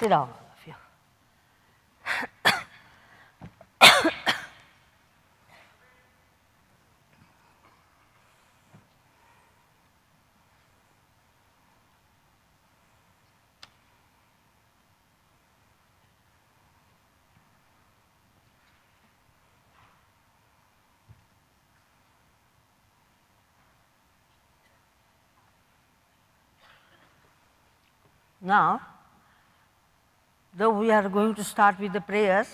Sit down, all of you. Now, though we are going to start with the prayers,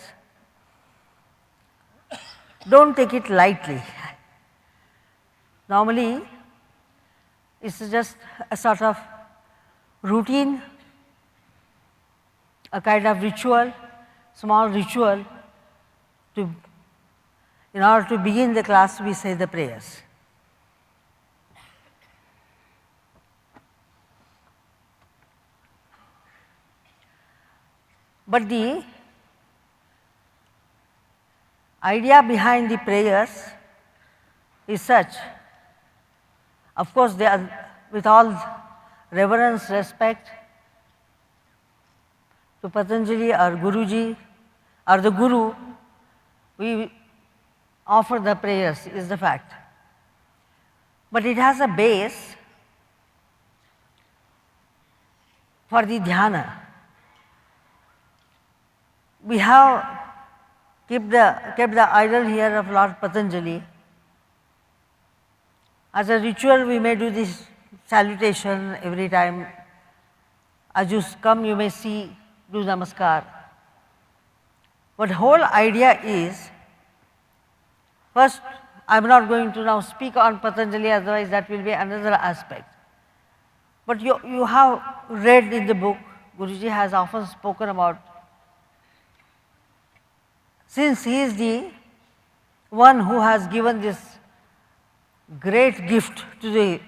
do not take it lightly. Normally, it is just a sort of routine, a kind of ritual, small ritual to, in order to begin the class we say the prayers. But the idea behind the prayers is such, of course, they are with all reverence, respect to Patanjali or Guruji or the Guru, we offer the prayers is the fact. But it has a base for the dhyana. We have kept the idol here of Lord Patanjali. As a ritual, we may do this salutation every time. As you come, you may see, do namaskar. But whole idea is, first, I am not going to now speak on Patanjali, otherwise that will be another aspect. But you have read in the book, Guruji has often spoken about, since he is the one who has given this great gift to the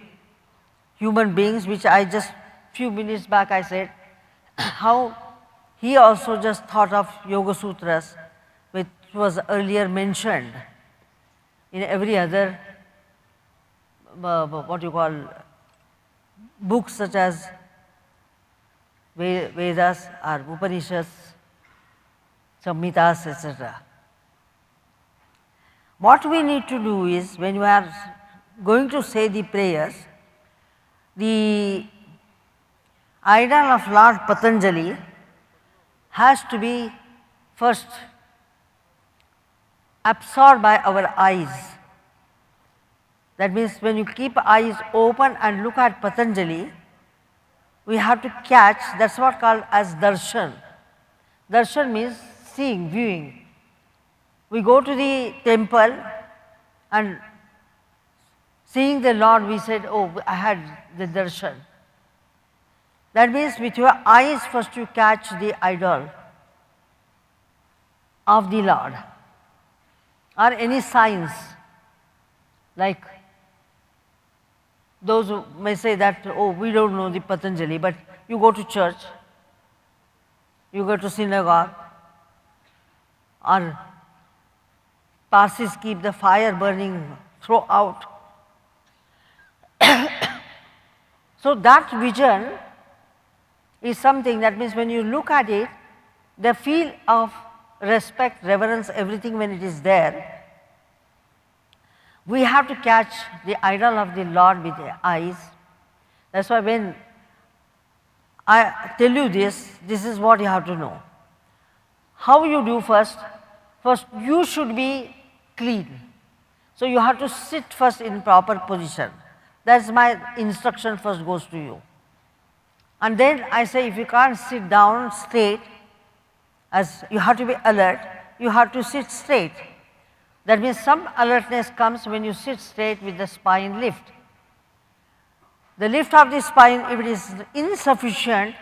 human beings, which I just few minutes back I said, how he also just thought of Yoga Sutras, which was earlier mentioned in every other what you call books such as Vedas or Upanishads, Samhitas, etc. What we need to do is, when you are going to say the prayers, the idol of Lord Patanjali has to be first absorbed by our eyes. That means, when you keep eyes open and look at Patanjali, we have to catch, that is what called as darshan. Darshan means seeing, viewing. We go to the temple and seeing the Lord, we said, oh, I had the darshan. That means, with your eyes first you catch the idol of the Lord, or any signs, like those who may say that, oh, we do not know the Patanjali, but you go to church, you go to synagogue, or Parsis keep the fire burning throughout. So that vision is something, that means, when you look at it, the feel of respect, reverence, everything when it is there, we have to catch the idol of the Lord with the eyes. That is why when I tell you this, this is what you have to know. How you do first? First, you should be clean. So you have to sit first in proper position. That is my instruction first goes to you. And then I say, if you can't sit down straight, as you have to be alert, you have to sit straight. That means some alertness comes when you sit straight with the spine lift. The lift of the spine, if it is insufficient,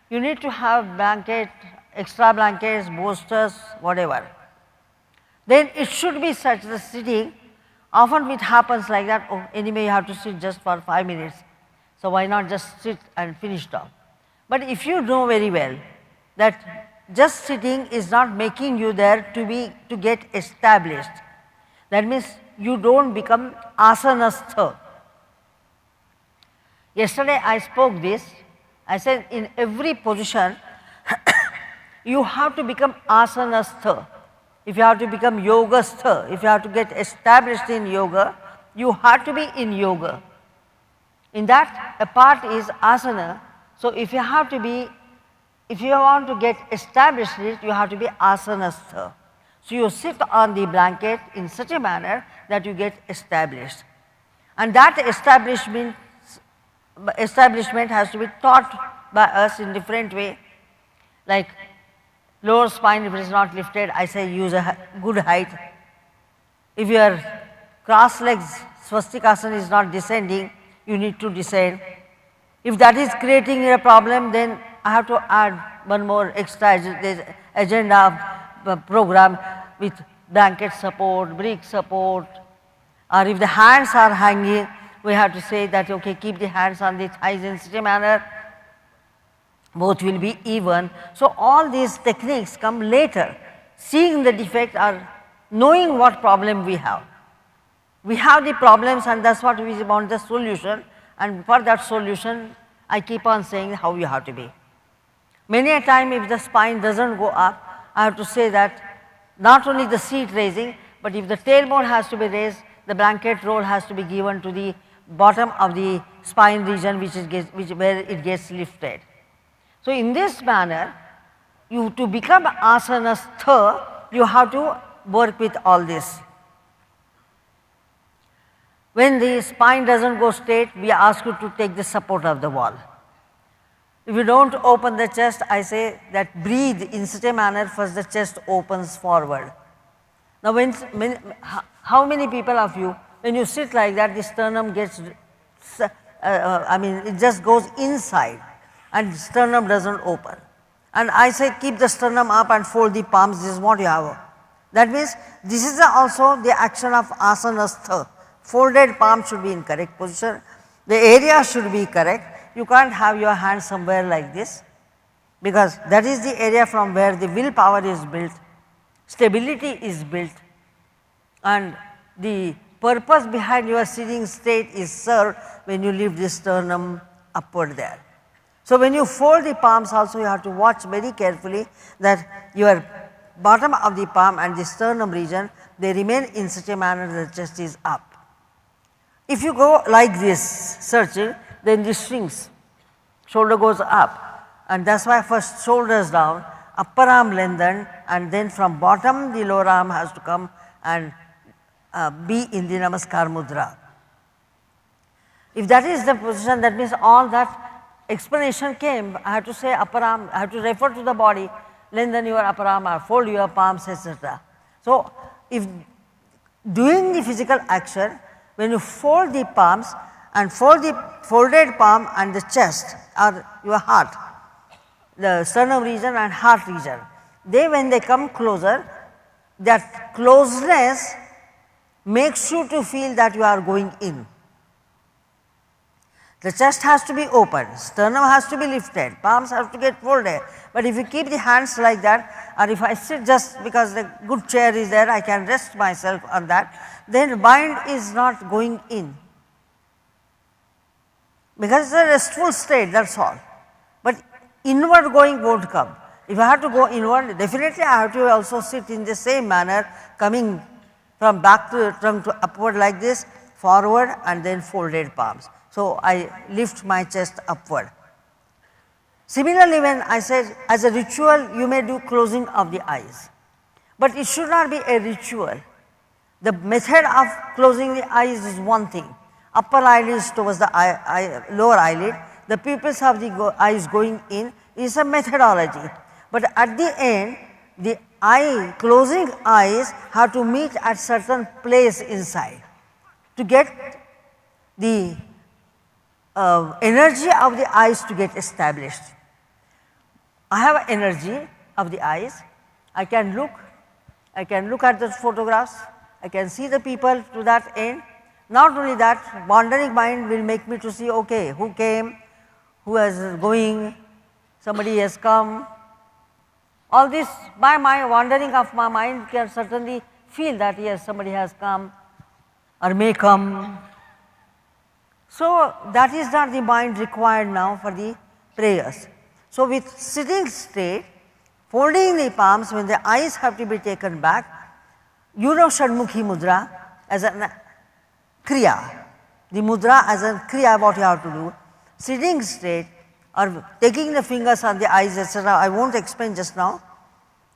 you need to have blanket, extra blankets, bolsters, whatever. Then it should be such the sitting, often it happens like that, oh, anyway you have to sit just for 5 minutes, so why not just sit and finish off. But if you know very well that just sitting is not making you there to get established, that means you do not become asanastha. Yesterday I spoke this, I said in every position you have to become asanastha. If you have to become yogastha, if you have to get established in yoga, you have to be in yoga. In that, a part is asana. So, if you have to be, if you want to get established in it, you have to be asanastha. So, you sit on the blanket in such a manner that you get established. And that establishment has to be taught by us in different way, like lower spine, if it is not lifted, I say use a good height. If your cross legs swastikasana is not descending, you need to descend. If that is creating a problem, then I have to add one more extra agenda program with blanket support, brick support, or if the hands are hanging, we have to say that okay, keep the hands on the thighs in such a manner, both will be even. So, all these techniques come later, seeing the defect or knowing what problem we have. We have the problems and that is what we want the solution, and for that solution I keep on saying how you have to be. Many a time if the spine does not go up, I have to say that not only the seat raising, but if the tailbone has to be raised, the blanket roll has to be given to the bottom of the spine region where it gets lifted. So, in this manner, you to become asanastha, you have to work with all this. When the spine does not go straight, we ask you to take the support of the wall. If you do not open the chest, I say that breathe in such a manner, first the chest opens forward. Now, how many people of you, when you sit like that, the sternum gets, it just goes inside and the sternum does not open. And I say keep the sternum up and fold the palms, this is what you have. That means this is also the action of asanastha. Folded palm should be in correct position, the area should be correct. You can't have your hand somewhere like this, because that is the area from where the willpower is built, stability is built, and the purpose behind your sitting state is served when you lift the sternum upward there. So, when you fold the palms also, you have to watch very carefully that your bottom of the palm and the sternum region, they remain in such a manner that the chest is up. If you go like this searching, then this shrinks, shoulder goes up, and that is why first shoulders down, upper arm lengthened, and then from bottom the lower arm has to come and be in the Namaskar mudra. If that is the position, that means all that explanation came, I have to say upper arm, I have to refer to the body, lengthen your upper arm or fold your palms, etc. So, if doing the physical action, when you fold the palms and fold the folded palm and the chest or your heart, the sternum region and heart region, they when they come closer, that closeness makes you to feel that you are going in. The chest has to be open, sternum has to be lifted, palms have to get folded, but if you keep the hands like that, or if I sit just because the good chair is there, I can rest myself on that, then mind is not going in, because it is a restful state, that is all. But inward going will not come. If I have to go inward, definitely I have to also sit in the same manner, coming from back to trunk to upward like this, forward and then folded palms. So, I lift my chest upward. Similarly, when I said as a ritual, you may do closing of the eyes, but it should not be a ritual. The method of closing the eyes is one thing, upper eyelids towards the lower eyelid, the pupils of the eyes going in is a methodology, but at the end the closing eyes have to meet at certain place inside to get the energy of the eyes to get established. I have energy of the eyes, I can look at the photographs, I can see the people to that end. Not only that, wandering mind will make me to see, okay, who came, who is going, somebody has come. All this by my wandering of my mind can certainly feel that yes, somebody has come or may come. So, that is not the mind required now for the prayers. So, with sitting state, folding the palms, when the eyes have to be taken back, you know षण्मुखी mudra as a kriya, the mudra as a kriya what you have to do, sitting straight or taking the fingers on the eyes, etc. I will not explain just now,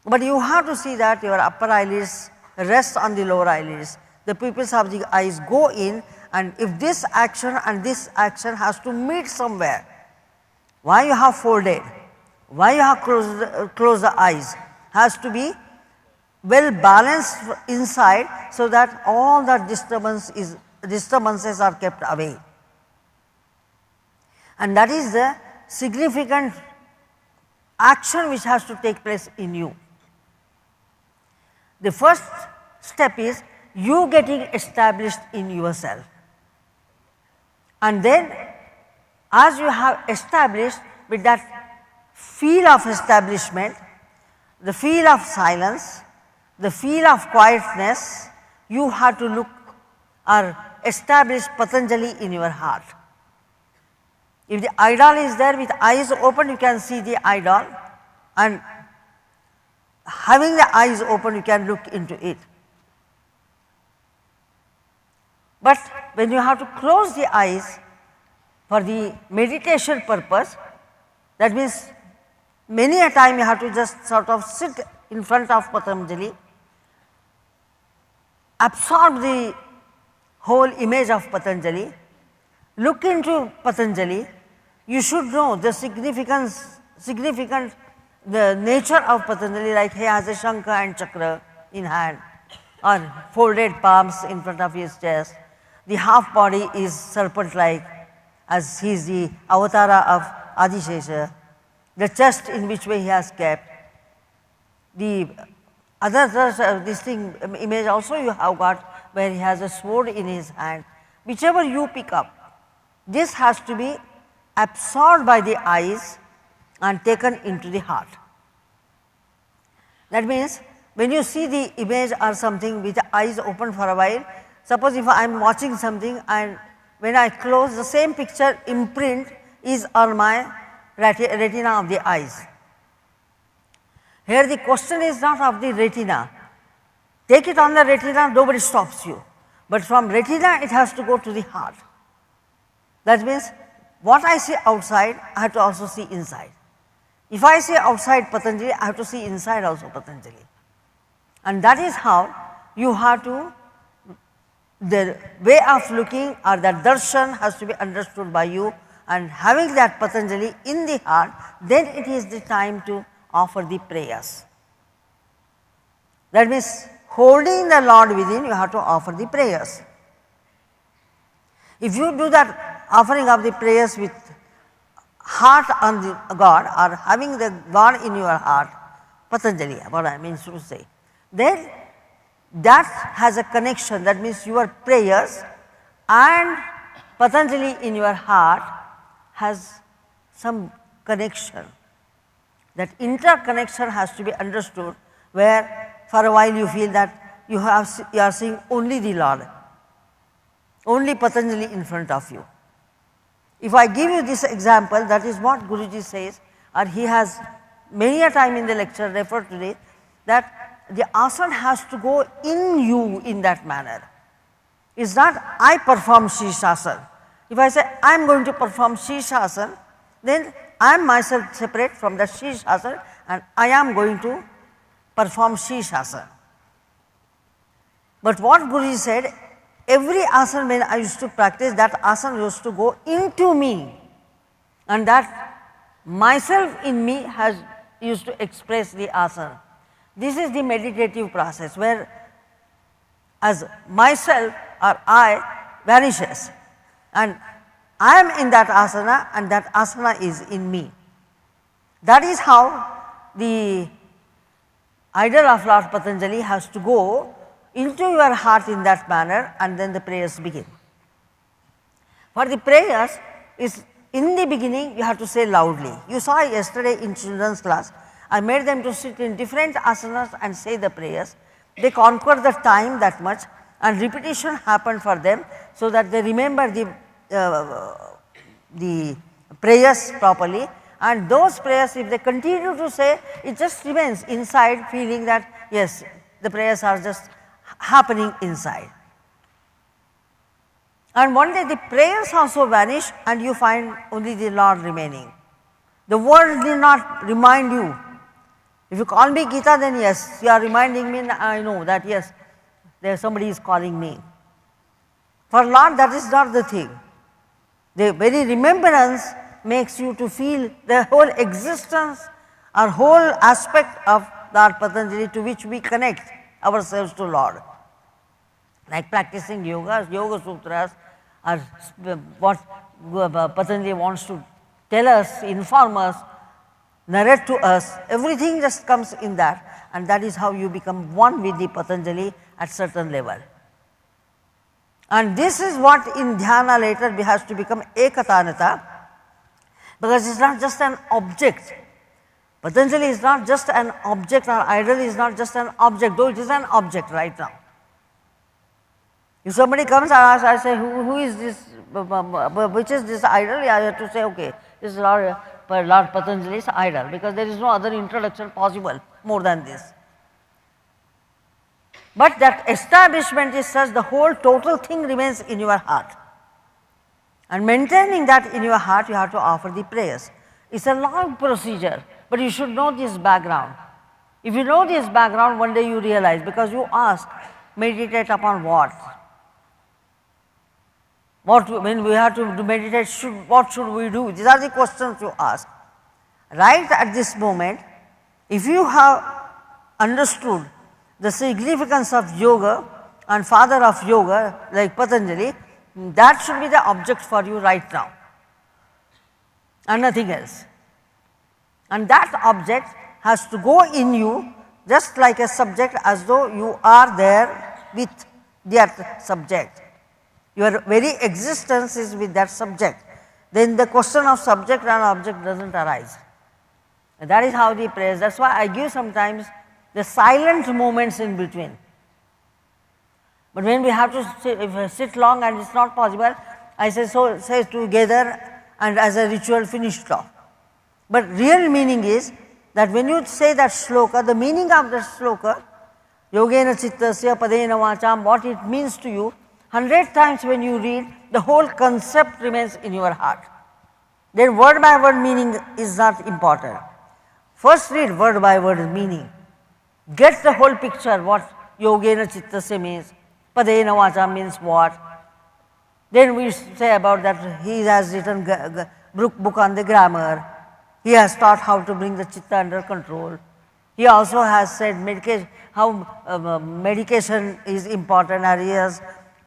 but you have to see that your upper eyelids rest on the lower eyelids, the pupils of the eyes go in, and if this action and this action has to meet somewhere, why you have folded, why you have closed the eyes, has to be well balanced inside, so that all the disturbances are kept away. And that is the significant action which has to take place in you. The first step is you getting established in yourself, and then as you have established, with that feel of establishment, the feel of silence, the feel of quietness, you have to look or establish Patanjali in your heart. If the idol is there, with eyes open you can see the idol, and having the eyes open you can look into it. But when you have to close the eyes for the meditation purpose, that means many a time you have to just sort of sit in front of Patanjali, absorb the whole image of Patanjali, look into Patanjali, you should know the significant the nature of Patanjali, like he has a Shankha and Chakra in hand, or folded palms in front of his chest. The half body is serpent like, as he is the avatara of Adishesha. The chest in which way he has kept. The other this thing image also you have got, where he has a sword in his hand. Whichever you pick up, this has to be absorbed by the eyes and taken into the heart. That means when you see the image or something with the eyes open for a while, suppose if I am watching something and when I close, the same picture imprint is on my retina of the eyes. Here the question is not of the retina. Take it on the retina, nobody stops you, but from retina it has to go to the heart. That means what I see outside, I have to also see inside. If I see outside Patanjali, I have to see inside also Patanjali. And that is how you have to, the way of looking or that darshan has to be understood by you, and having that Patanjali in the heart, then it is the time to offer the prayers. That means holding the Lord within, you have to offer the prayers. If you do that offering of the prayers with heart on the God, or having the God in your heart, Patanjali, what I mean to say, then that has a connection. That means your prayers and Patanjali in your heart has some connection. That interconnection has to be understood, where for a while you feel that you are seeing only the Lord, only Patanjali in front of you. If I give you this example, that is what Guruji says, or he has many a time in the lecture referred to it, that the asana has to go in you in that manner. It is not I perform Shirshasana. If I say I am going to perform Shirshasana, then I am myself separate from the Shirshasana and I am going to perform Shirshasana. But what Guruji said, every asana when I used to practice, that asana used to go into me, and that myself in me has used to express the asana. This is the meditative process, where as myself or I vanishes and I am in that asana and that asana is in me. That is how the idol of Lord Patanjali has to go into your heart in that manner, and then the prayers begin. For the prayers is in the beginning you have to say loudly. You saw yesterday in children's class, I made them to sit in different asanas and say the prayers. They conquer the time that much, and repetition happened for them, so that they remember the prayers properly, And those prayers, if they continue to say, it just remains inside, feeling that yes, the prayers are just happening inside. And one day the prayers also vanish and you find only the Lord remaining. The world need not remind you. If you call me Gita, then yes, you are reminding me, I know that yes, there somebody is calling me. For Lord, that is not the thing. The very remembrance makes you to feel the whole existence or whole aspect of Lord Patanjali to which we connect ourselves to Lord. Like practicing yoga, yoga sutras are what Patanjali wants to tell us, inform us, narrate to us, everything just comes in that, and that is how you become one with the Patanjali at certain level. And this is what in dhyana later has to become ekatanata, because it is not just an object. Patanjali is not just an object, or idol is not just an object, though it is an object right now. If somebody comes and asks, I say, who is this, which is this idol? I have to say, okay, this is Lord Patanjali's idol, because there is no other introduction possible more than this. But that establishment is such, the whole total thing remains in your heart. And maintaining that in your heart, you have to offer the prayers. It's a long procedure, but you should know this background. If you know this background, one day you realize, because you ask, meditate upon what? When we have to meditate, what should we do? These are the questions you ask. Right at this moment, if you have understood the significance of yoga and father of yoga like Patanjali, that should be the object for you right now and nothing else. And that object has to go in you just like a subject, as though you are there with that subject. Your very existence is with that subject. Then the question of subject and object does not arise. And that is how the prayers, that is why I give sometimes the silent moments in between. But when we have to sit long and it is not possible, I say, so say together and as a ritual finished off. But real meaning is that when you say that shloka, the meaning of that shloka, yogena chittasya padena vacham, what it means to you, 100 times when you read, the whole concept remains in your heart. Then word by word meaning is not important. First read word by word meaning. Get the whole picture, what yogena chittasya means, padena vacham means what. Then we say about that he has written book on the grammar. He has taught how to bring the chitta under control. He also has said how medication is important, and he has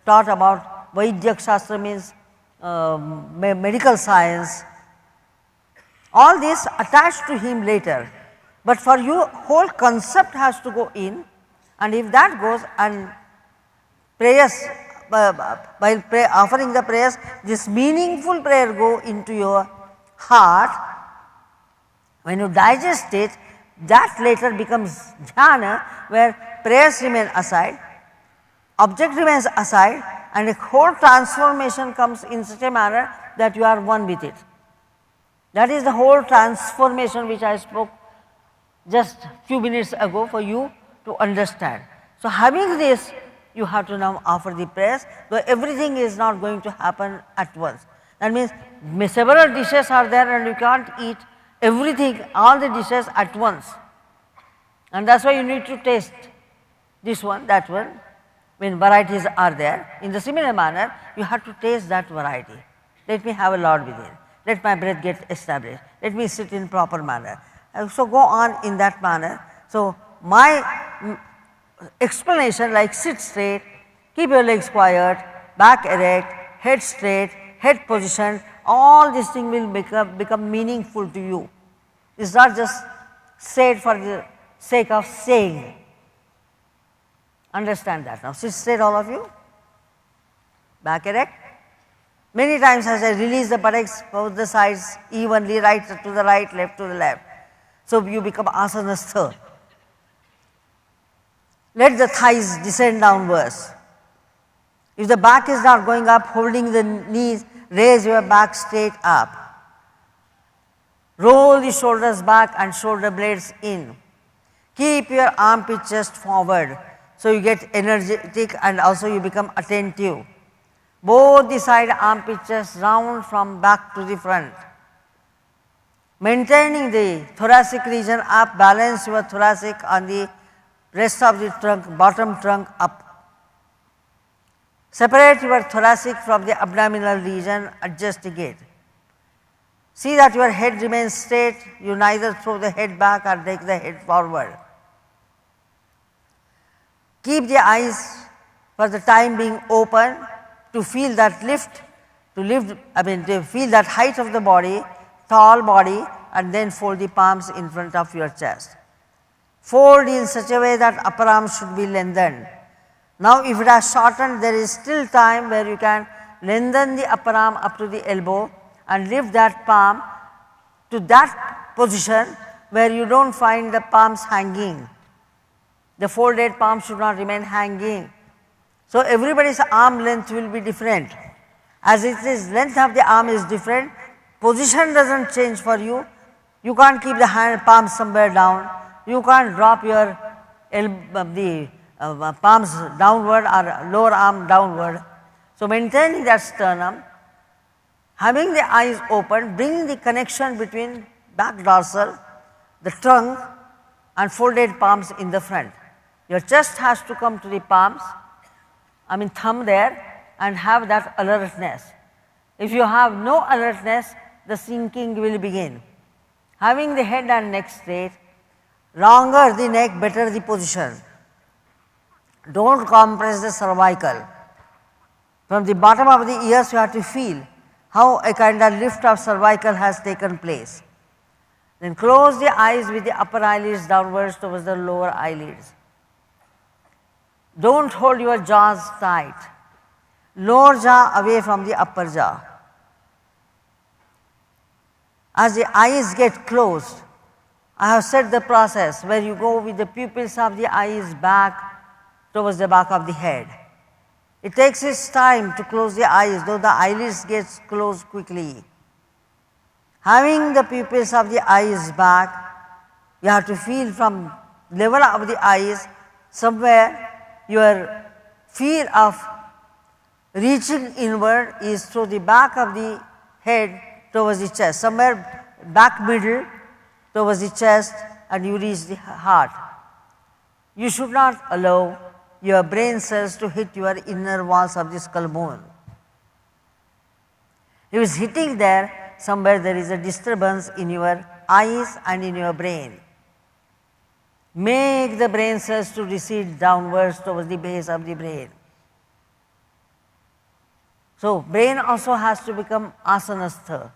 taught about Vaidyak Shastra means medical science. All this attached to him later. But for you, whole concept has to go in, and if that goes, and prayers, while offering the prayers, this meaningful prayer go into your heart. When you digest it, that later becomes dhyana, where prayers remain aside, object remains aside, and a whole transformation comes in such a manner that you are one with it. That is the whole transformation which I spoke just few minutes ago for you to understand. So having this, you have to now offer the prayers, though everything is not going to happen at once. That means several dishes are there and you can't eat everything, all the dishes at once. And that is why you need to taste this one, that one, when varieties are there. In the similar manner, you have to taste that variety. Let me have a Lord within. Let my breath get established. Let me sit in proper manner. So go on in that manner. So my explanation, like sit straight, keep your legs quiet, back erect, head straight, head positioned, all these things will become meaningful to you. It is not just said for the sake of saying. Understand that. Now sit straight, all of you, back erect. Many times as I release the buttocks, both the sides evenly, right to the right, left to the left. So you become asanastha. Let the thighs descend downwards. If the back is not going up, holding the knees, raise your back straight up. Roll the shoulders back and shoulder blades in. Keep your armpit chest forward, so you get energetic and also you become attentive. Both the side armpit chest round from back to the front. Maintaining the thoracic region up, balance your thoracic on the rest of the trunk, bottom trunk up. Separate your thoracic from the abdominal region, adjusting it. See that your head remains straight, you neither throw the head back or take the head forward. Keep the eyes for the time being open to feel that lift, to feel that height of the body, tall body, and then fold the palms in front of your chest. Fold in such a way that upper arm should be lengthened. Now if it has shortened, there is still time where you can lengthen the upper arm up to the elbow and lift that palm to that position where you do not find the palms hanging. The folded palm should not remain hanging. So everybody's arm length will be different. As it is, length of the arm is different, position does not change for you. You can't keep the hand palm somewhere down. You can't drop your palms downward or lower arm downward. So maintaining that sternum, having the eyes open, bringing the connection between back dorsal, the trunk and folded palms in the front. Your chest has to come to the palms, thumb there, and have that alertness. If you have no alertness, the sinking will begin. Having the head and neck straight, longer the neck, better the position. Do not compress the cervical. From the bottom of the ears you have to feel how a kind of lift of cervical has taken place. Then close the eyes with the upper eyelids downwards towards the lower eyelids. Do not hold your jaws tight. Lower jaw away from the upper jaw. As the eyes get closed, I have set the process where you go with the pupils of the eyes back towards the back of the head. It takes its time to close the eyes, though the eyelids get closed quickly. Having the pupils of the eyes back, you have to feel from level of the eyes somewhere your feel of reaching inward is through the back of the head towards the chest, somewhere back middle towards the chest, and you reach the heart. You should not allow your brain cells to hit your inner walls of the skull bone. If it is hitting there, somewhere there is a disturbance in your eyes and in your brain. Make the brain cells to recede downwards towards the base of the brain. So, brain also has to become asanastha.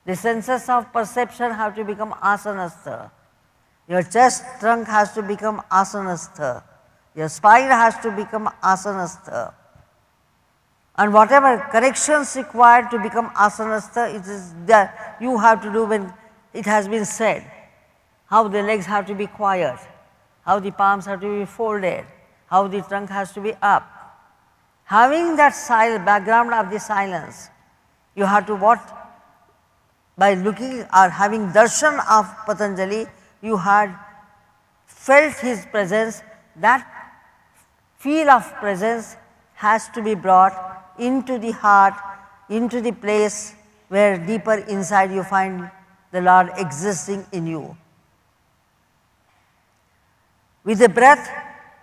The senses of perception have to become asanastha. Your chest trunk has to become asanastha. Your spine has to become asanastha. And whatever corrections required to become asanastha, it is that you have to do when it has been said. How the legs have to be quiet, how the palms have to be folded, how the trunk has to be up. Having that background of the silence, you have to what? By looking or having darshan of Patanjali, you had felt his presence. That feel of presence has to be brought into the heart, into the place where deeper inside you find the Lord existing in you. With the breath,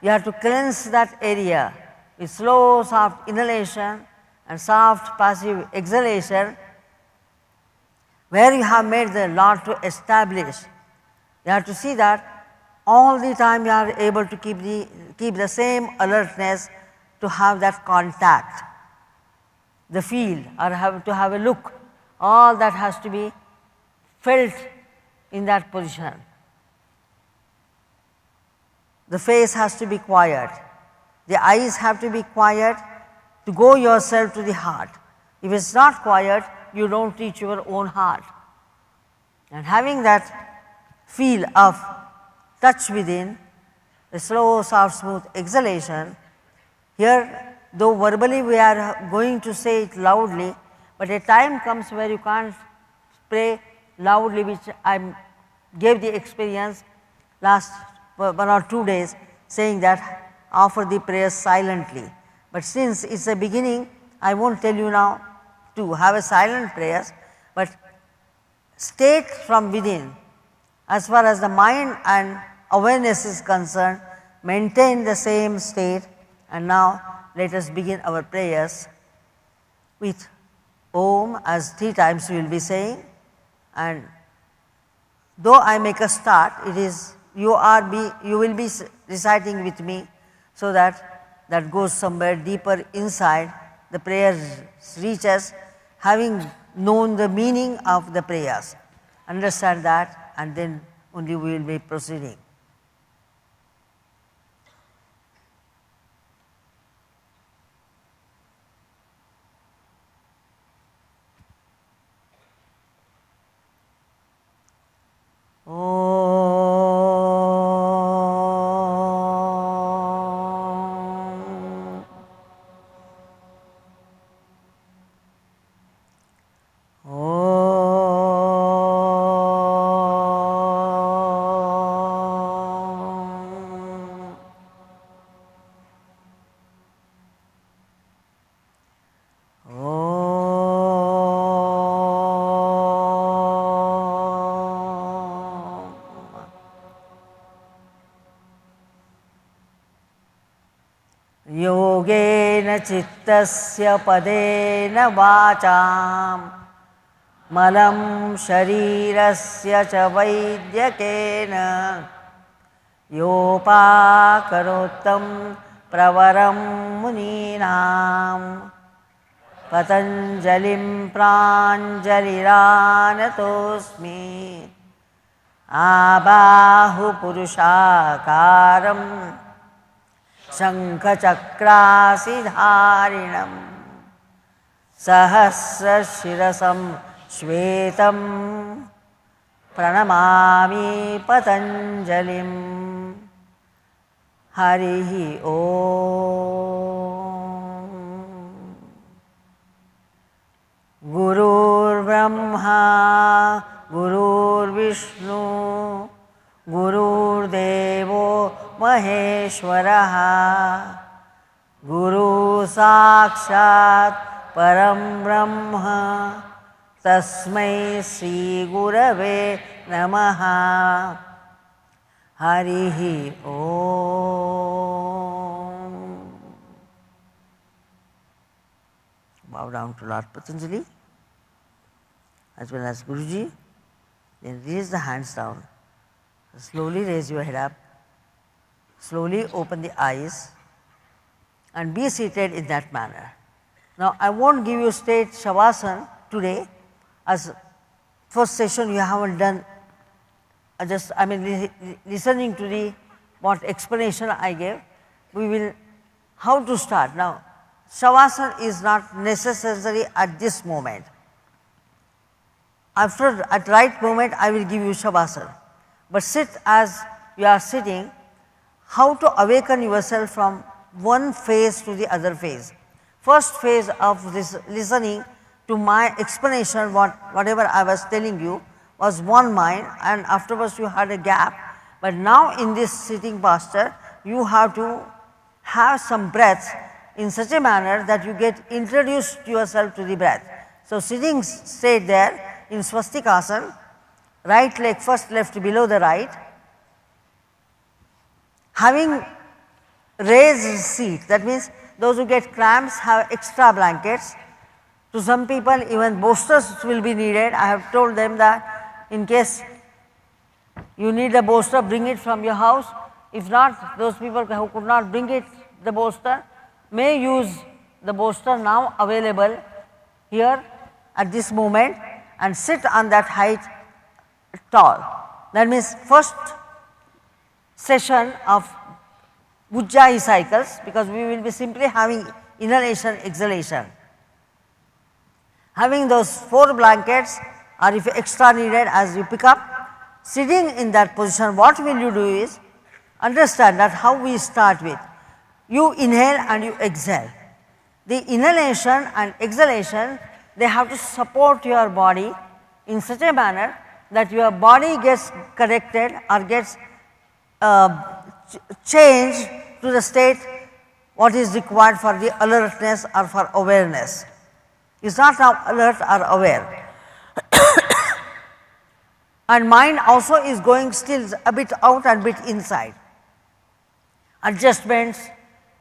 you have to cleanse that area with slow, soft inhalation and soft, passive exhalation, where you have made the Lord to establish. You have to see that all the time you are able to keep the same alertness to have that contact, the feel, or to have a look. All that has to be felt in that position. The face has to be quiet. The eyes have to be quiet to go yourself to the heart. If it's not quiet, you don't reach your own heart. And having that feel of touch within, the slow, soft, smooth exhalation, here though verbally we are going to say it loudly, but a time comes where you can't loudly, which I gave the experience last 1 or 2 days, saying that offer the prayers silently. But since it is a beginning, I will not tell you now to have a silent prayers, but state from within. As far as the mind and awareness is concerned, maintain the same state. And now let us begin our prayers with Om, as 3 times we will be saying. And though I make a start, it is you will be reciting with me, so that goes somewhere deeper inside. The prayer reaches, having known the meaning of the prayers. Understand that, and then only we will be proceeding. योगेन चित्तस्य पदेन वाचां मलं शरीरस्य च वैद्यकेन योपाकरोत्तं प्रवरं मुनीनां पतञ्जलिं प्राञ्जलिरानतोऽस्मि आबाहुपुरुषाकारं शङ्खचक्रासिधारिणं सहस्रशिरसं श्वेतं प्रणमामि पतञ्जलिं। हरिः ओम्। गुरुर्ब्रह्मा गुरुर्विष्णु गुरुर्देवो महेश्वरः गुरुसाक्षात् परं ब्रह्म तस्मै श्रीगुरवे नमः। हरिः ओम्। Bow down to Lord Patanjali as well as Guruji. Then raise the hands down. Slowly raise your head up. Slowly open the eyes and be seated in that manner. Now, I won't give you straight Shavasana today, as first session you haven't done. Listening to the what explanation I gave. We will how to start now. Shavasana is not necessary at this moment. After at right moment I will give you Shavasana, but sit as you are sitting. How to awaken yourself from one phase to the other phase. First phase of this listening to my explanation, whatever I was telling you was one mind, and afterwards you had a gap. But now in this sitting posture you have to have some breath in such a manner that you get introduced yourself to the breath. So sitting straight there in Swastikasana, right leg first left below the right, having raised seat, that means those who get cramps have extra blankets. To some people even bolsters will be needed. I have told them that in case you need a bolster, bring it from your house. If not, those people who could not bring it, the bolster, may use the bolster now available here at this moment and sit on that height tall. That means first session of Ujjayi cycles, because we will be simply having inhalation, exhalation. Having those 4 blankets, or if extra needed as you pick up, sitting in that position, what will you do is understand that how we start with. You inhale and you exhale. The inhalation and exhalation, they have to support your body in such a manner that your body gets corrected or gets changed to the state what is required for the alertness or for awareness. It is not now alert or aware. And mind also is going still a bit out and bit inside. Adjustments,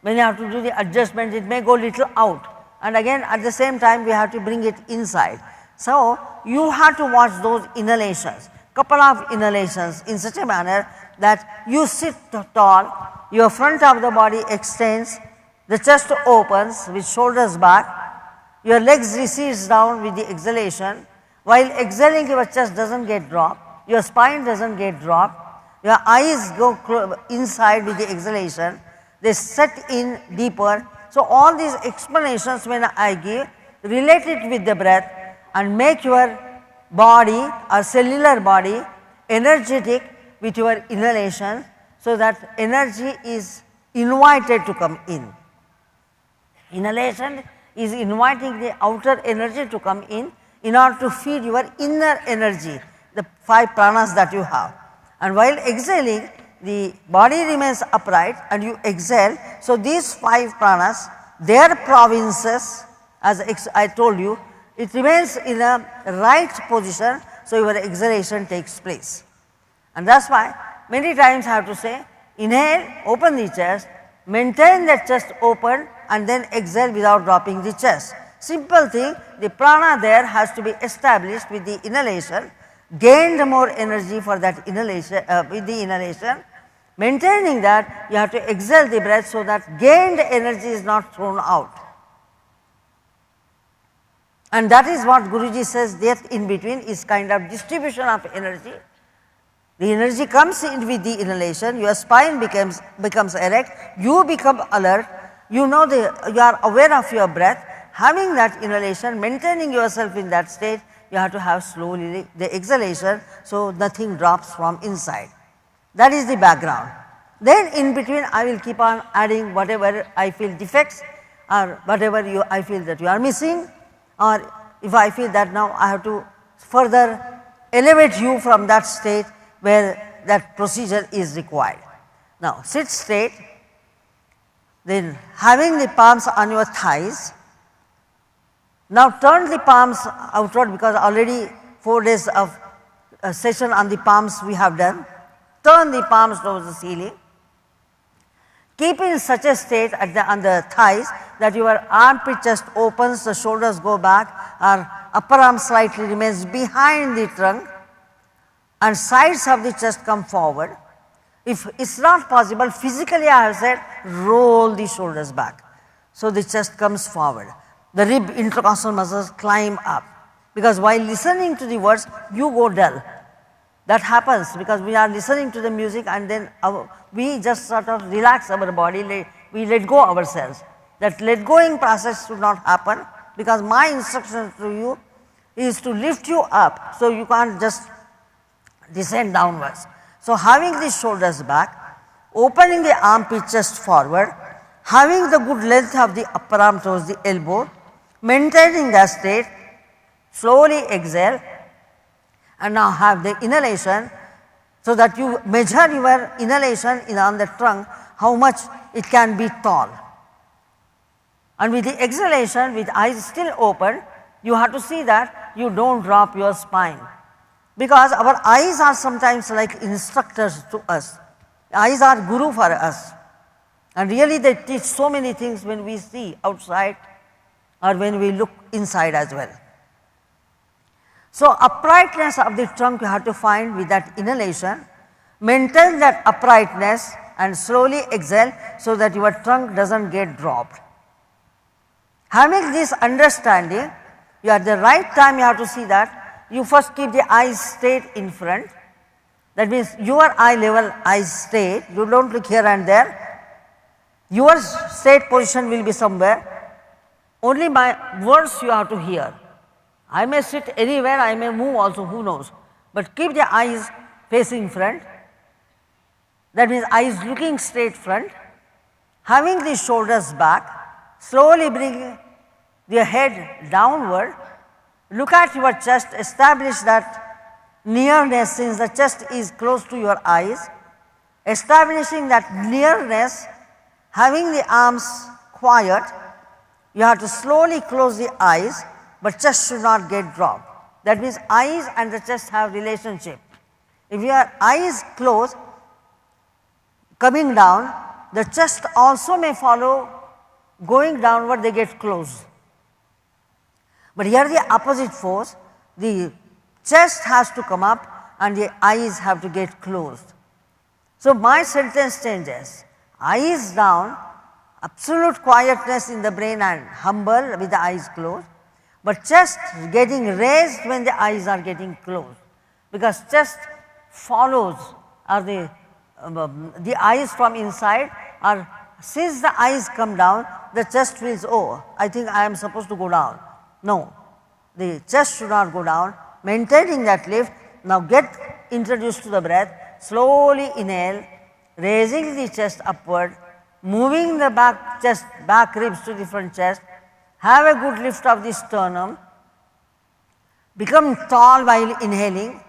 when you have to do the adjustments, it may go little out, and again at the same time we have to bring it inside. So, you have to watch those inhalations, couple of inhalations in such a manner that you sit tall, your front of the body extends, the chest opens with shoulders back, your legs recedes down with the exhalation. While exhaling, your chest does not get dropped, your spine does not get dropped, your eyes go inside with the exhalation, they set in deeper. So, all these explanations when I give, relate it with the breath and make your body or cellular body energetic with your inhalation, so that energy is invited to come in. Inhalation is inviting the outer energy to come in order to feed your inner energy, the 5 pranas that you have. And while exhaling, the body remains upright and you exhale. So, these 5 pranas, their provinces, as I told you, it remains in a right position. So, your exhalation takes place. And that is why many times I have to say, inhale, open the chest, maintain the chest open and then exhale without dropping the chest. Simple thing, the prana there has to be established with the inhalation, gained more energy for that inhalation, with the inhalation. Maintaining that, you have to exhale the breath so that gained energy is not thrown out. And that is what Guruji says, that in between is kind of distribution of energy. The energy comes in with the inhalation, your spine becomes erect, you become alert, you know you are aware of your breath. Having that inhalation, maintaining yourself in that state, you have to have slowly the exhalation, so nothing drops from inside. That is the background. Then in between I will keep on adding whatever I feel defects or whatever I feel that you are missing, or if I feel that now I have to further elevate you from that state where that procedure is required. Now sit straight, then having the palms on your thighs. Now turn the palms outward, because already 4 days of session on the palms we have done. Turn the palms towards the ceiling. Keep in such a state on the thighs that your armpit chest opens, the shoulders go back, or upper arm slightly remains behind the trunk and sides of the chest come forward. If it is not possible, physically I have said roll the shoulders back. So the chest comes forward. The rib intercostal muscles climb up, because while listening to the words you go dull. That happens because we are listening to the music and then we just sort of relax our body, we let go ourselves. That let going process should not happen, because my instruction to you is to lift you up, so you can't just descend downwards. So having the shoulders back, opening the armpit chest forward, having the good length of the upper arm towards the elbow, maintaining that state, slowly exhale. And now have the inhalation, so that you measure your inhalation on the trunk, how much it can be tall. And with the exhalation, with eyes still open, you have to see that you do not drop your spine, because our eyes are sometimes like instructors to us. Eyes are guru for us, and really they teach so many things when we see outside or when we look inside as well. So uprightness of the trunk you have to find with that inhalation, maintain that uprightness and slowly exhale, so that your trunk does not get dropped. Having this understanding, you at the right time you have to see that you first keep the eyes straight in front. That means your eye level, eyes straight, you do not look here and there. Your straight position will be somewhere, only my words you have to hear. I may sit anywhere, I may move also, who knows, but keep the eyes facing front. That means eyes looking straight front, having the shoulders back, slowly bring the head downward, look at your chest, establish that nearness, since the chest is close to your eyes. Establishing that nearness, having the arms quiet, you have to slowly close the eyes, but chest should not get dropped. That means eyes and the chest have relationship. If your eyes close, coming down, the chest also may follow, going downward they get closed. But here the opposite force, the chest has to come up and the eyes have to get closed. So my sentence changes, eyes down, absolute quietness in the brain and humble with the eyes closed, but chest getting raised when the eyes are getting closed, because chest follows or the eyes from inside, or since the eyes come down, the chest feels, oh, I think I am supposed to go down. No, the chest should not go down, maintaining that lift. Now get introduced to the breath, slowly inhale, raising the chest upward, moving the back ribs to the front chest, have a good lift of the sternum, become tall while inhaling,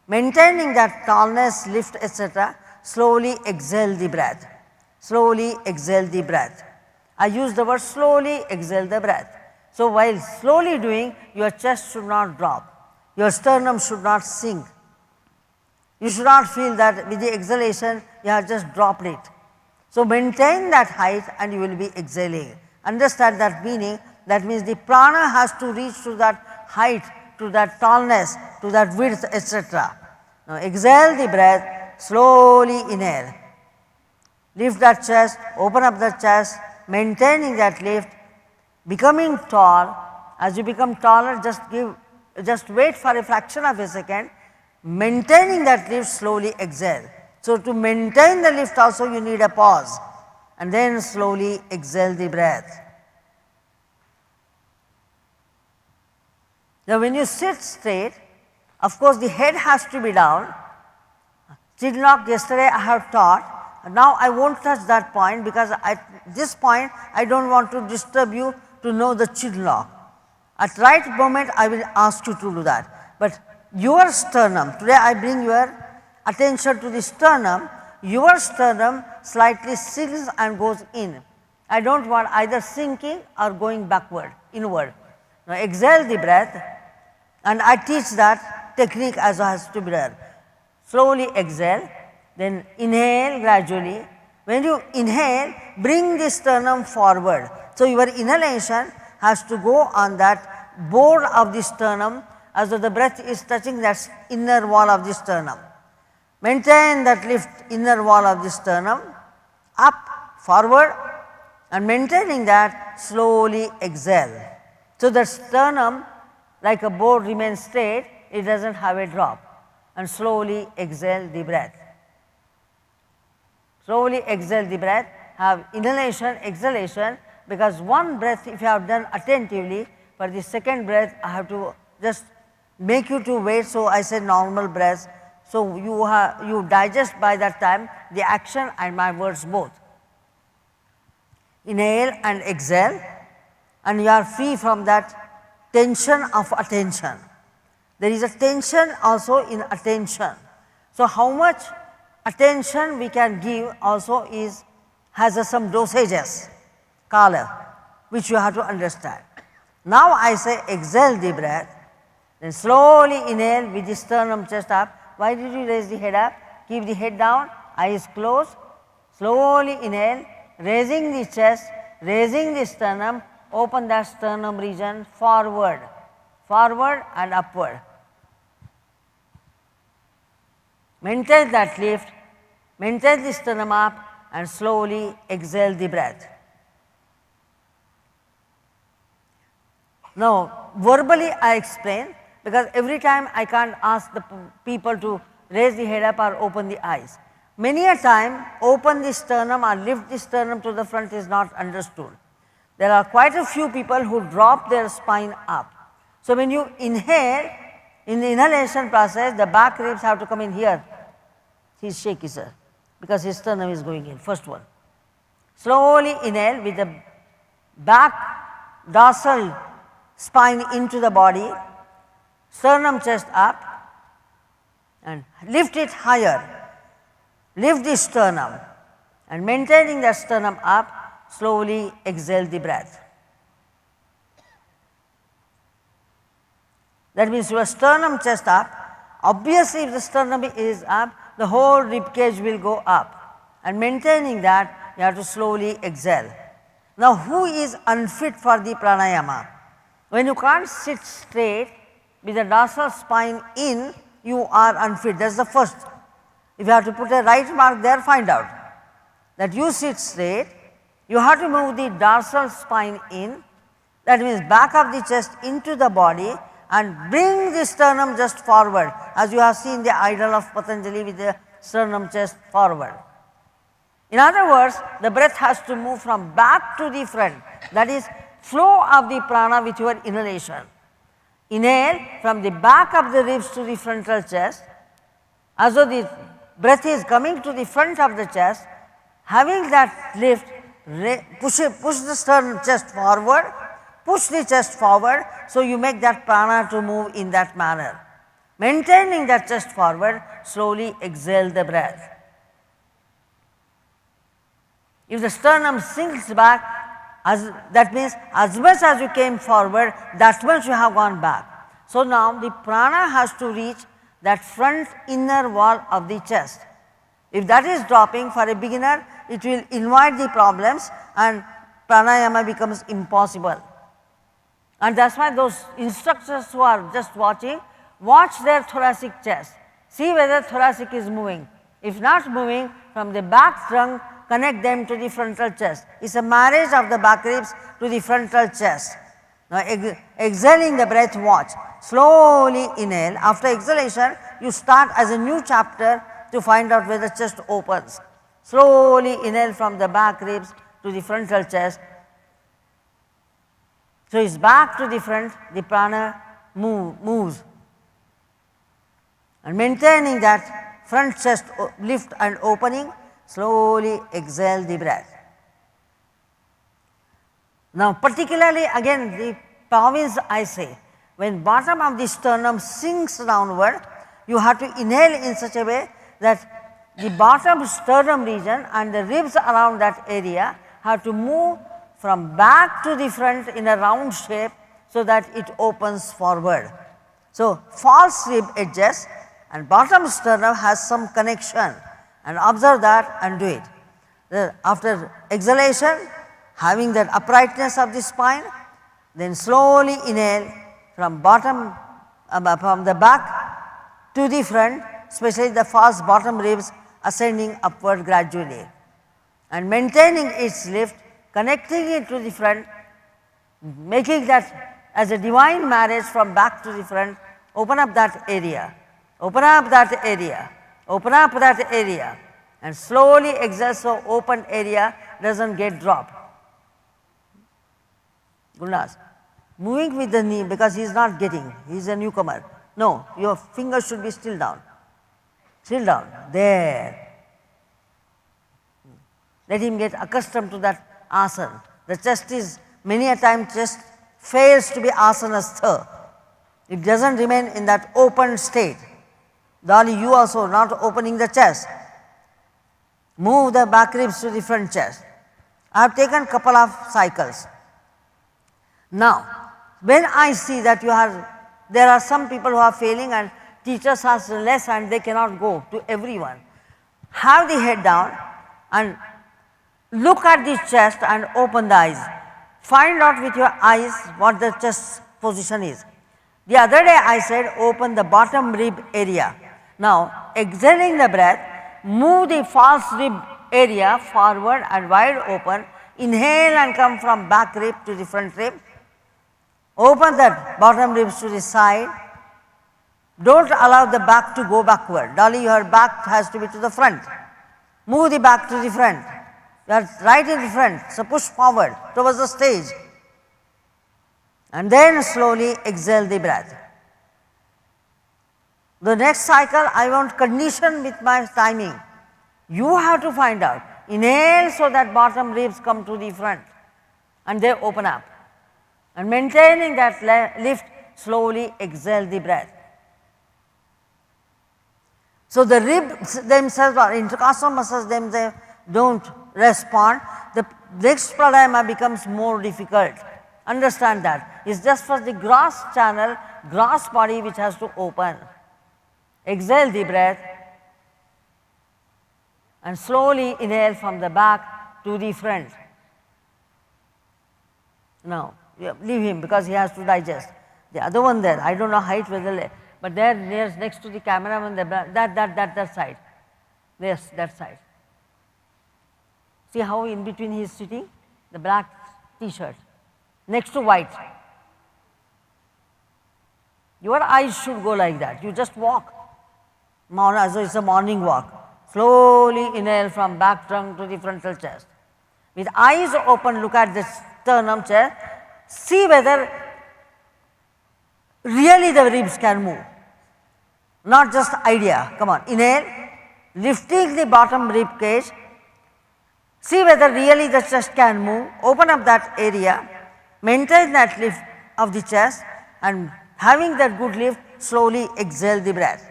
maintaining that tallness, lift, etc. Slowly exhale the breath, slowly exhale the breath. I use the word slowly exhale the breath. So while slowly doing, your chest should not drop, your sternum should not sink. You should not feel that with the exhalation you have just dropped it. So maintain that height and you will be exhaling. Understand that meaning, that means the prana has to reach to that height, to that tallness, to that width, etc. Now exhale the breath, slowly inhale. Lift that chest, open up the chest, maintaining that lift, becoming tall. As you become taller, just wait for a fraction of a second, maintaining that lift, slowly exhale. So to maintain the lift also you need a pause, and then slowly exhale the breath. Now when you sit straight, of course the head has to be down. Chin lock yesterday I have taught. Now I won't touch that point, because at this point I don't want to disturb you to know the chin lock. At right moment I will ask you to do that. But your sternum, today I bring your attention to the sternum, your sternum slightly sinks and goes in. I don't want either sinking or going backward, inward. Now exhale the breath, and I teach that technique as has to be done. Slowly exhale, then inhale gradually. When you inhale, bring the sternum forward. So your inhalation has to go on that board of the sternum, as though the breath is touching that inner wall of the sternum. Maintain that lift, inner wall of the sternum, up, forward, and maintaining that, slowly exhale. So the sternum, like a board, remains straight, it does not have a drop, and slowly exhale the breath. Slowly exhale the breath, have inhalation, exhalation, because one breath if you have done attentively, for the second breath I have to just make you to wait, so I say normal breath. So you digest by that time the action and my words both. Inhale and exhale, and you are free from that tension of attention. There is a tension also in attention. So how much attention we can give also has some dosages, kala, which you have to understand. Now I say exhale the breath, then slowly inhale with the sternum chest up. Why did you raise the head up? Keep the head down, eyes closed, slowly inhale, raising the chest, raising the sternum, open that sternum region forward, forward and upward. Maintain that lift, maintain the sternum up, and slowly exhale the breath. Now verbally I explain, because every time I can't ask the people to raise the head up or open the eyes. Many a time open the sternum or lift the sternum to the front is not understood. There are quite a few people who drop their spine up. So when you inhale, in the inhalation process the back ribs have to come in here. He is shaky, sir, because his sternum is going in, first one. Slowly inhale with the back dorsal spine into the body, sternum chest up, and lift it higher, lift the sternum and maintaining the sternum up, slowly exhale the breath. That means your sternum chest up. Obviously, if the sternum is up, the whole rib cage will go up, and maintaining that you have to slowly exhale. Now, who is unfit for the pranayama? When you can't sit straight with the dorsal spine in, you are unfit. That is the first. If you have to put a right mark there, find out that you sit straight, you have to move the dorsal spine in, that means back of the chest into the body, and bring the sternum just forward, as you have seen the idol of Patanjali with the sternum chest forward. In other words, the breath has to move from back to the front, that is flow of the prana with your inhalation. Inhale from the back of the ribs to the frontal chest, as though the breath is coming to the front of the chest, having that lift, push the sternum chest forward, push the chest forward, so you make that prana to move in that manner. Maintaining that chest forward, slowly exhale the breath. If the sternum sinks back, that means as much as you came forward, that much you have gone back. So now the prana has to reach that front inner wall of the chest. If that is dropping for a beginner, it will invite the problems and pranayama becomes impossible. And that is why those instructors who are just watching, watch their thoracic chest, see whether thoracic is moving. If not moving, from the back trunk, connect them to the frontal chest. It is a marriage of the back ribs to the frontal chest. Now exhaling the breath, watch. Slowly inhale. After exhalation, you start as a new chapter to find out where the chest opens. Slowly inhale from the back ribs to the frontal chest. So it's back to the front, the prana moves. And maintaining that front chest lift and opening, slowly exhale the breath. Now particularly again the province I say, when bottom of the sternum sinks downward, you have to inhale in such a way that the bottom sternum region and the ribs around that area have to move from back to the front in a round shape, so that it opens forward. So false rib edges and bottom sternum has some connection, and observe that and do it. After exhalation, having that uprightness of the spine, then slowly inhale from bottom, from the back to the front, especially the false bottom ribs ascending upward gradually, and maintaining its lift, connecting it to the front, making that as a divine marriage from back to the front. Open up that area, open up that area, open up that area, and slowly exhale so open area does not get dropped. Gurnas, moving with the knee because he is not getting, he is a newcomer. No, your fingers should be still down, there. Let him get accustomed to that asana. The chest is, many a time chest fails to be asanastha. It does not remain in that open state. Dolly, you also not opening the chest. Move the back ribs to the front chest. I have taken couple of cycles. Now, when I see that there are some people who are failing and teachers ask less and they cannot go to everyone, have the head down and look at the chest and open the eyes. Find out with your eyes what the chest position is. The other day I said open the bottom rib area. Now exhaling the breath, move the false rib area forward and wide open. Inhale and come from back rib to the front rib. Open that bottom ribs to the side. Don't allow the back to go backward. Dolly, your back has to be to the front. Move the back to the front. You are right in the front, so push forward towards the stage. And then slowly exhale the breath. The next cycle I want condition with my timing. You have to find out. Inhale so that bottom ribs come to the front and they open up. And maintaining that lift, slowly exhale the breath. So, the ribs themselves or intercostal muscles themselves do not respond, the next pranayama becomes more difficult. Understand that. It is just for the gross channel, gross body which has to open. Exhale the breath and slowly inhale from the back to the front. Now, leave him because he has to digest. The other one there, I do not know height whether, but there next to the cameraman, that side. Yes, that side. See how in between he is sitting? The black t-shirt, next to white. Your eyes should go like that. You just walk, as though it is a morning walk. Slowly inhale from back trunk to the frontal chest. With eyes open, look at the sternum chest. See whether really the ribs can move, not just idea. Come on, inhale, lifting the bottom rib cage. See whether really the chest can move. Open up that area, maintain that lift of the chest, and having that good lift, slowly exhale the breath.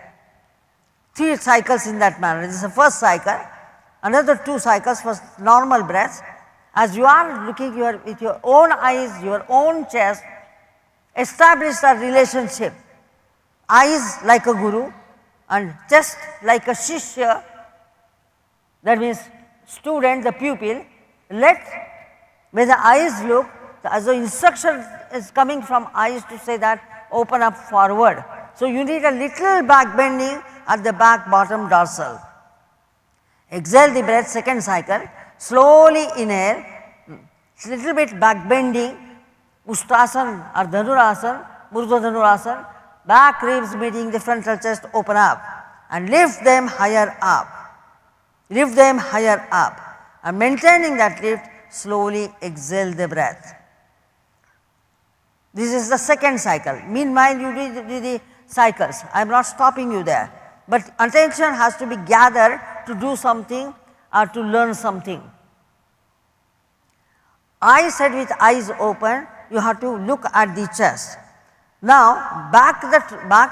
3 cycles in that manner. This is the first cycle. Another 2 cycles for normal breaths. As you are looking with your own eyes, your own chest, establish a relationship. Eyes like a guru and chest like a shishya, that means student, the pupil. Let, when the eyes look, as the instruction is coming from eyes to say that open up forward. So, you need a little back bending at the back bottom dorsal. Exhale the breath, second cycle. Slowly inhale, little bit back bending, Ustrasana or Dhanurasana, Murdha Dhanurasana, back ribs meeting the frontal chest, open up and lift them higher up. Lift them higher up and maintaining that lift, slowly exhale the breath. This is the second cycle. Meanwhile, you do the cycles. I am not stopping you there, but attention has to be gathered to do something or to learn something. I said with eyes open, you have to look at the chest. Now, back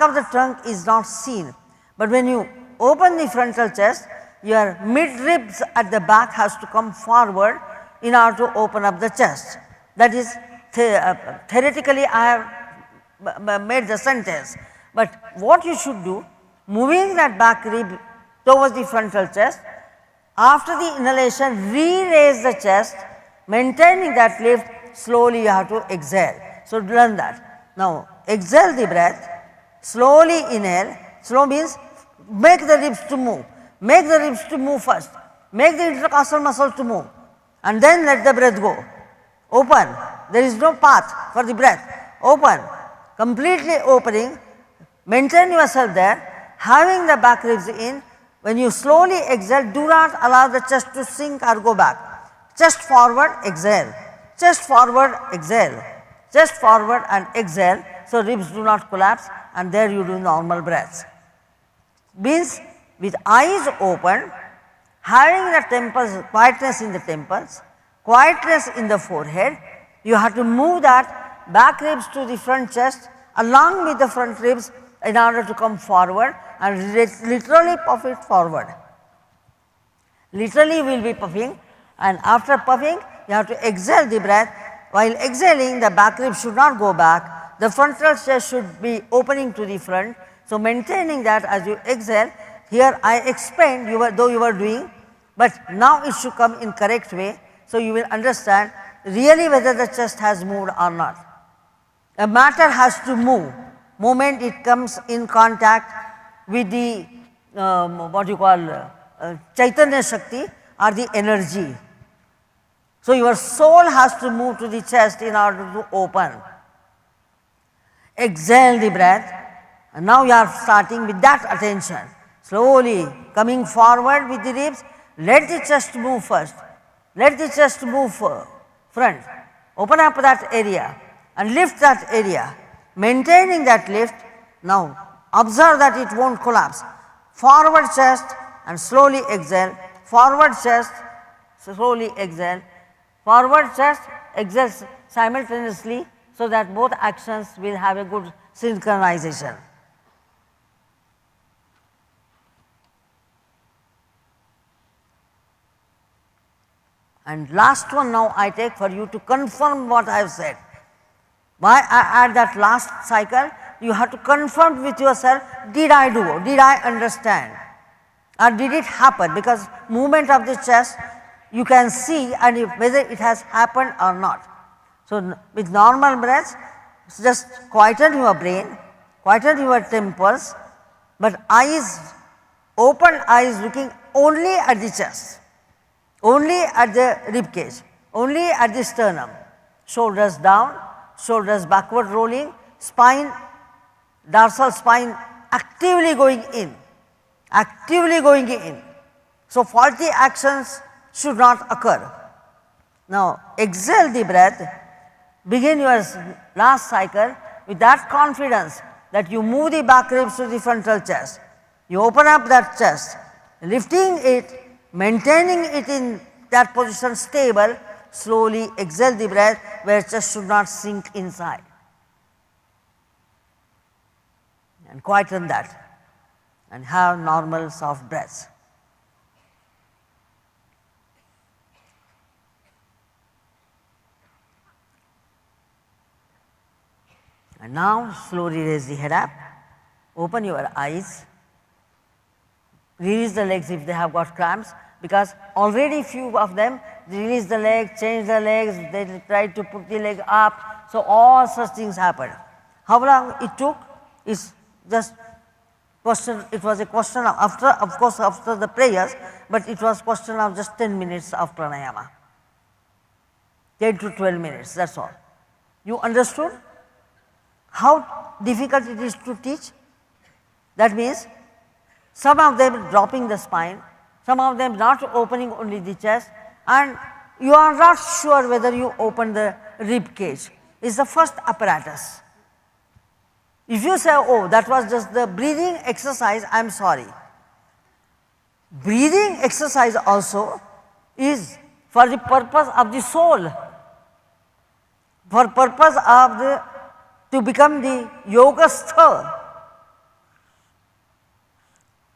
of the trunk is not seen, but when you open the frontal chest, your mid ribs at the back has to come forward in order to open up the chest. That is theoretically I have made the sentence, but what you should do, moving that back rib towards the frontal chest, after the inhalation re-raise the chest, maintaining that lift, slowly you have to exhale. So, learn that. Now, exhale the breath, slowly inhale, slow means make the ribs to move, make the ribs to move first, make the intercostal muscle to move and then let the breath go. Open, there is no path for the breath, open, completely opening, maintain yourself there, having the back ribs in. When you slowly exhale, do not allow the chest to sink or go back. Chest forward, exhale, chest forward, exhale, chest forward and exhale. So, ribs do not collapse and there you do normal breaths. Means with eyes open, having the temples, quietness in the temples, quietness in the forehead, you have to move that back ribs to the front chest along with the front ribs in order to come forward and literally puff it forward. Literally we will be puffing, and after puffing you have to exhale the breath. While exhaling, the back ribs should not go back, the frontal chest should be opening to the front. So, maintaining that as you exhale, here I explained though you were doing, but now it should come in correct way. So, you will understand really whether the chest has moved or not. A matter has to move, moment it comes in contact with the what you call Chaitanya Shakti or the energy. So, your soul has to move to the chest in order to open. Exhale the breath and now you are starting with that attention. Slowly coming forward with the ribs, let the chest move first, let the chest move front, open up that area and lift that area, maintaining that lift. Now, observe that it will not collapse. Forward chest and slowly exhale, forward chest, slowly exhale, forward chest, exhale simultaneously, so that both actions will have a good synchronization. And last one now I take for you to confirm what I have said. Why I add that last cycle? You have to confirm with yourself, did I do, did I understand, or did it happen? Because movement of the chest you can see, and if whether it has happened or not. So, with normal breaths, just quieten your brain, quieten your temples, but eyes, open eyes looking only at the chest, only at the rib cage, only at the sternum, shoulders down, shoulders backward rolling, spine, dorsal spine actively going in, actively going in. So, faulty actions should not occur. Now, exhale the breath, begin your last cycle with that confidence that you move the back ribs to the frontal chest. You open up that chest, lifting it, maintaining it in that position stable, slowly exhale the breath where chest should not sink inside. And quieten that and have normal soft breaths. And now slowly raise the head up, open your eyes, release the legs if they have got cramps, because already few of them release the leg, change the legs, they try to put the leg up. So, all such things happen. How long it took is just question, it was a question of after, of course after the prayers, but it was question of just 10 minutes of pranayama, 10 to 12 minutes, that is all. You understood how difficult it is to teach? That means, some of them dropping the spine, some of them not opening only the chest, and you are not sure whether you open the rib cage. It is the first apparatus. If you say, oh, that was just the breathing exercise, I am sorry. Breathing exercise also is for the purpose of the soul, for purpose of the, to become the yogastha.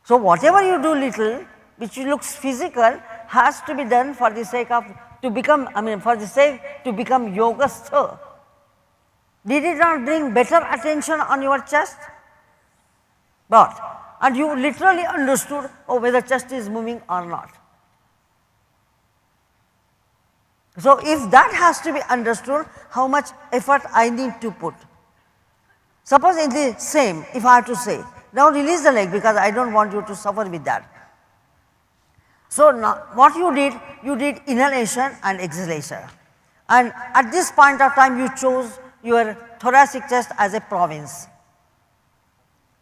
So, whatever you do little, which looks physical, has to be done for the sake of, to become, I mean for the sake to become yogastha. Did it not bring better attention on your chest? But, and you literally understood, oh, whether chest is moving or not. So, if that has to be understood, how much effort I need to put. Suppose in the same, if I have to say, now release the leg because I do not want you to suffer with that. So, now what you did inhalation and exhalation, and at this point of time you chose your thoracic chest as a province.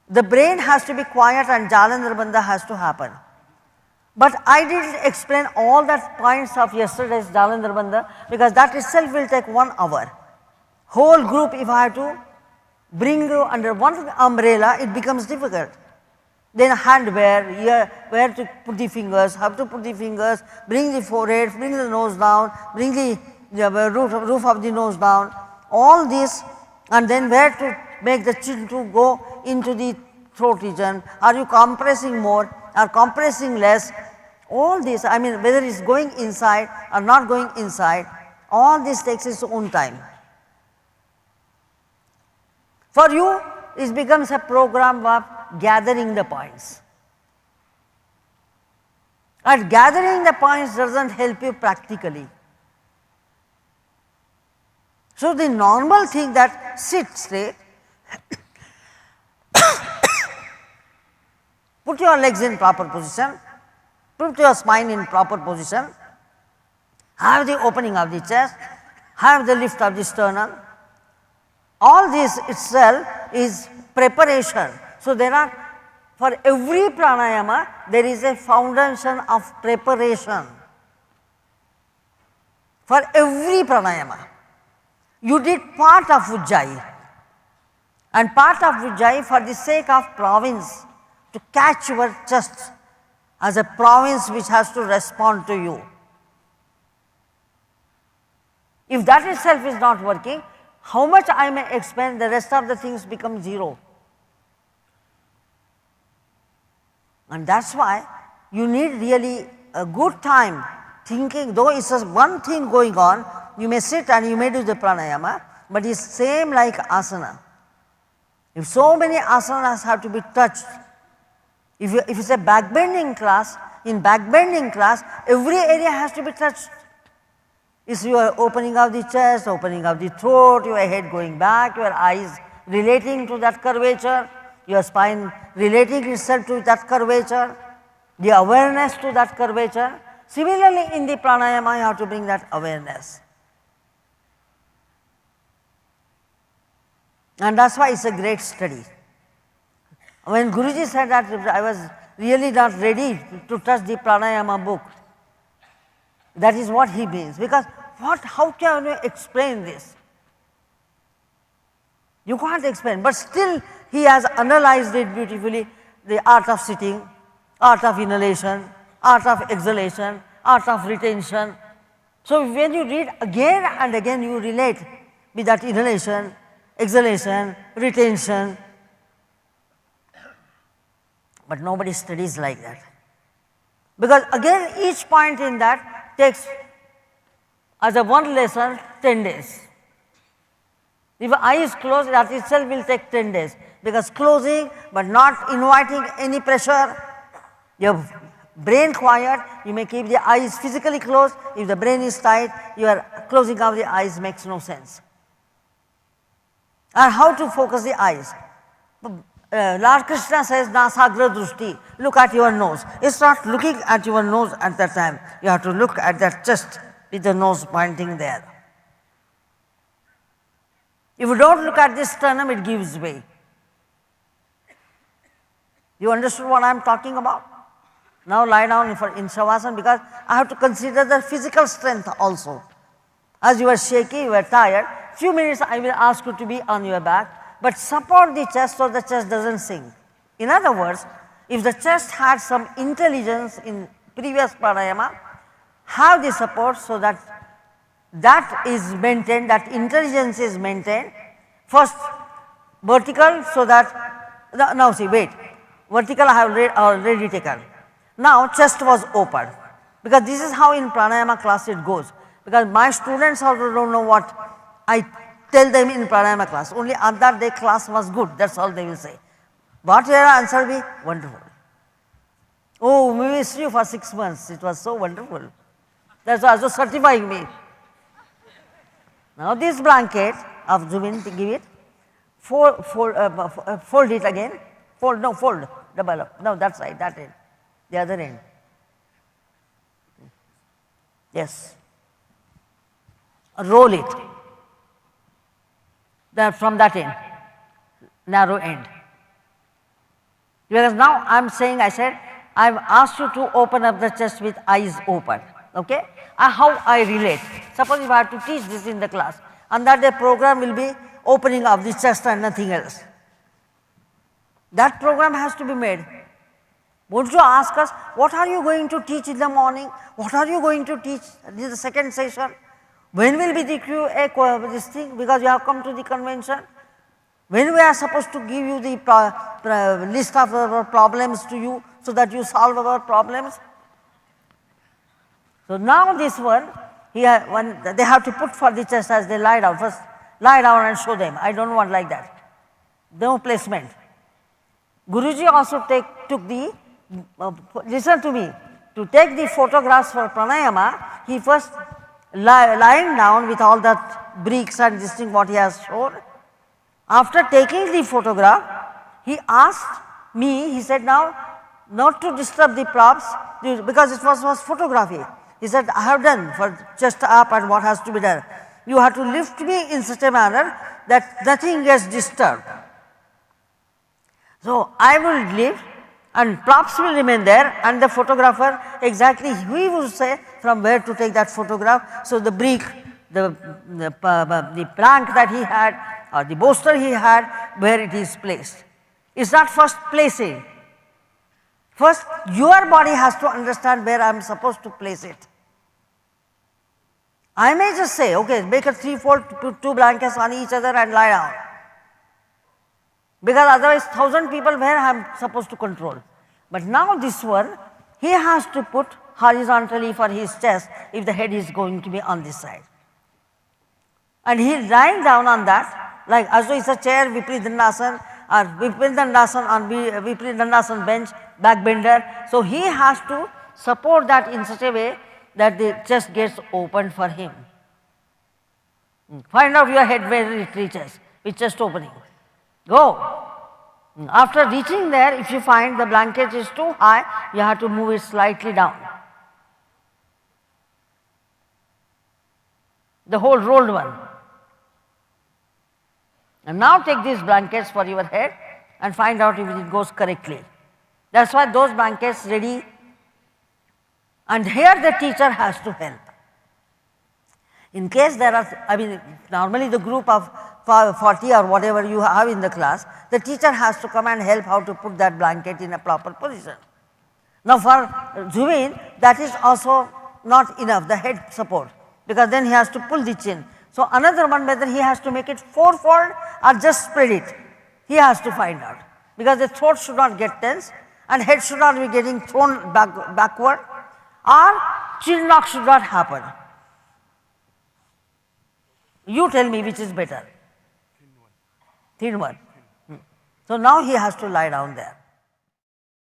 The brain has to be quiet and Jalandhar Bandha has to happen. But I did not explain all that points of yesterday's Jalandhar Bandha because that itself will take 1 hour. Whole group, if I have to bring you under one umbrella, it becomes difficult. Then hand where to put the fingers, how to put the fingers, bring the forehead, bring the nose down, bring the roof of the nose down, all this, and then where to make the chin to go into the throat region. Are you compressing more or compressing less? All this, I mean whether it is going inside or not going inside, all this takes its own time. For you, it becomes a program of gathering the points. And gathering the points does not help you practically. So, the normal thing that sit straight, put your legs in proper position, put your spine in proper position, have the opening of the chest, have the lift of the sternum. All this itself is preparation. So, there are, for every pranayama there is a foundation of preparation. For every pranayama. You did part of Ujjayi and part of Ujjayi for the sake of province, to catch your chest as a province which has to respond to you. If that itself is not working, how much I may expend, the rest of the things become zero. And that is why you need really a good time thinking, though it's just one thing going on, you may sit and you may do the pranayama, but it's same like asana. If so many asanas have to be touched, if it's a backbending class, in backbending class, every area has to be touched. If you are opening of the chest, opening of the throat, your head going back, your eyes relating to that curvature, your spine relating itself to that curvature, the awareness to that curvature. Similarly, in the pranayama, you have to bring that awareness. And that is why it is a great study. When Guruji said that, I was really not ready to touch the pranayama book. That is what he means, because how can you explain this? You can't explain, but still he has analyzed it beautifully, the art of sitting, art of inhalation, art of exhalation, art of retention. So when you read again and again, you relate with that inhalation, exhalation, retention, but nobody studies like that. Because again each point in that takes as a one lesson 10 days. If eye is closed, that itself will take 10 days, because closing but not inviting any pressure, your brain quiet, you may keep the eyes physically closed. If the brain is tight, your closing of the eyes makes no sense. And how to focus the eyes? Lord Krishna says, Nasagra Drushti, look at your nose. It's not looking at your nose at that time, you have to look at that chest with the nose pointing there. If you don't look at this sternum, it gives way. You understood what I am talking about? Now lie down in Shavasana, because I have to consider the physical strength also. As you are shaky, you are tired, few minutes I will ask you to be on your back, but support the chest so the chest does not sink. In other words, if the chest had some intelligence in previous pranayama, have the support so that that is maintained, that intelligence is maintained. First vertical, so that, now see, wait, vertical I have already taken. Now chest was open, because this is how in pranayama class it goes, because my students also don't know what I tell them in pranayama class, only on that day class was good, that is all they will say. What your answer be? Wonderful. Oh, we missed you for 6 months, it was so wonderful. That is also certifying me. Now this blanket of Zubin, give it, fold it again, fold, double up, no that side, that end, the other end. Yes. Roll it, from that end, narrow end. Because now I am saying, I said, I have asked you to open up the chest with eyes open, okay? How I relate. Suppose if I have to teach this in the class, and that the program will be opening of the chest and nothing else. That program has to be made. Won't you ask us, what are you going to teach in the morning? What are you going to teach? This is the second session. When will be the QA, this thing, because you have come to the convention? When we are supposed to give you the list of our problems to you, so that you solve our problems? So now this one, here they have to put for the chest as they lie down. First lie down and show them. I don't want like that. No placement. Guruji also took the, listen to me, to take the photographs for pranayama, he first lying down with all that bricks and this thing what he has shown. After taking the photograph, he asked me, he said, now not to disturb the props, because it was photography. He said, I have done for chest up and what has to be done. You have to lift me in such a manner that nothing gets disturbed. So I will lift and props will remain there, and the photographer exactly he will say from where to take that photograph. So the brick, the plank that he had or the bolster he had, where it is placed. It is not first placing. First your body has to understand where I am supposed to place it. I may just say, okay, make a 3-fold, two blankets on each other and lie down. Because otherwise 1,000 people where I am supposed to control. But now this one, he has to put horizontally for his chest if the head is going to be on this side. And he is lying down on that, like as though it's a chair, Viparit Dandasana, or Viparit Dandasana on Viparit Dandasana bench, back bender. So he has to support that in such a way that the chest gets opened for him. Find out your head where it reaches, with chest opening. Go. After reaching there, if you find the blanket is too high, you have to move it slightly down. The whole rolled one. And now take these blankets for your head and find out if it goes correctly. That is why those blankets ready, and here the teacher has to help. In case there are, I mean, normally the group of 40 or whatever you have in the class, the teacher has to come and help how to put that blanket in a proper position. Now for Zubin, that is also not enough, the head support, because then he has to pull the chin. So another one, whether he has to make it four-fold or just spread it, he has to find out, because the throat should not get tense and head should not be getting thrown backward, or chin lock should not happen. You tell me which is better. Thin one. So now he has to lie down there.